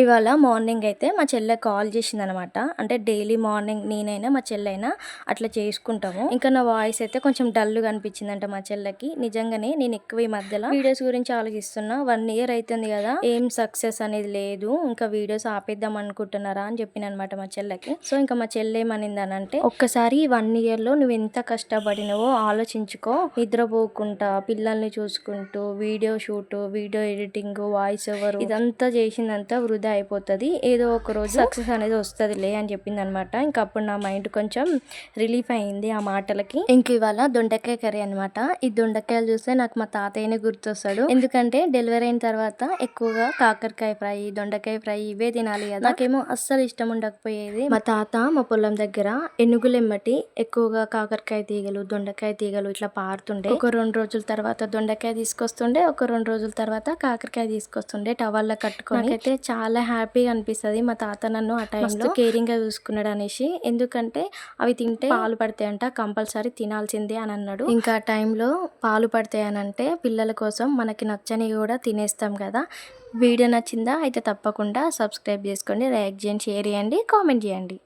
ఇవాళ మార్నింగ్ అయితే మా చెల్లె కాల్ చేసిందనమాట. అంటే డైలీ మార్నింగ్ నేనైనా మా చెల్లైనా అట్లా చేసుకుంటాము. ఇంకా నా వాయిస్ అయితే కొంచెం డల్‌గా అనిపించిందంట మా చెల్లెకి. నిజంగానే నేను ఎక్కువ ఈ మధ్యలో వీడియోస్ గురించి ఆలోచిస్తున్నా. 1 ఇయర్ అయితుంది కదా, ఏం సక్సెస్ అనేది లేదు. ఇంకా వీడియోస్ ఆపేద్దాం అనుకుంటున్నారా అని చెప్పిననమాట మా చెల్లెకి. సో ఇంకా మా చెల్లె ఏమనిందనంటే, ఒక్కసారి 1 ఇయర్‌లో నువ్వు ఎంత కష్టపడినవో ఆలోచించుకో. నిద్రపోకుండా పిల్లల్ని చూసుకుంటూ video shoot, video editing, voice over ఇదంతా చేసిందంతా వృధా అయిపోతది. ఏదో ఒక రోజు సక్సెస్ అనేది వస్తదిలే అని చెప్పిందనమాట. ఇంక అప్పుడు నా మైండ్ కొంచెం రిలీఫ్ అయింది ఆ మాటలకి. ఇంక ఇవాళ దొండకాయ కర్రీ అనమాట. ఈ దొండకాయలు చూస్తే నాకు మా తాతయ్యనే గుర్తొస్తాడు. ఎందుకంటే డెలివరీ అయిన తర్వాత ఎక్కువగా కాకరకాయ ఫ్రై, దొండకాయ ఫ్రై ఇవే తినాలి కదా. నాకేమో అస్సలు ఇష్టం ఉండకపోయేది. మా తాత మా పొలం దగ్గర ఎనుగులెమ్మటి ఎక్కువగా కాకరకాయ తీగలు, దొండకాయ తీగలు ఇట్లా పారుతుండే. ఒక 2 రోజుల తర్వాత దొండకాయ తీసుకొస్తుండే, ఒక 2 రోజుల తర్వాత కాకరకాయ తీసుకొస్తుండే టవల్లో కట్టుకొని. నాకైతే చాలా హ్యాపీగా అనిపిస్తది. మా తాత నన్ను ఆ టైంలో కేరింగ్‌గా చూసుకున్నాడు అనేసి. ఎందుకంటే అవి తింటే పాలు పడతాయంట, కంపల్సరీ తినాల్సిందే అని అన్నాడు. ఇంకా ఆ టైంలో పాలు పడతాయనంటే పిల్లల కోసం మనకి నచ్చనివి కూడా తినేస్తాం కదా. వీడియో నచ్చిందా? అయితే తప్పకుండా సబ్స్క్రైబ్ చేసుకోండి, లైక్ చేయండి, షేర్ చేయండి, కామెంట్ చేయండి.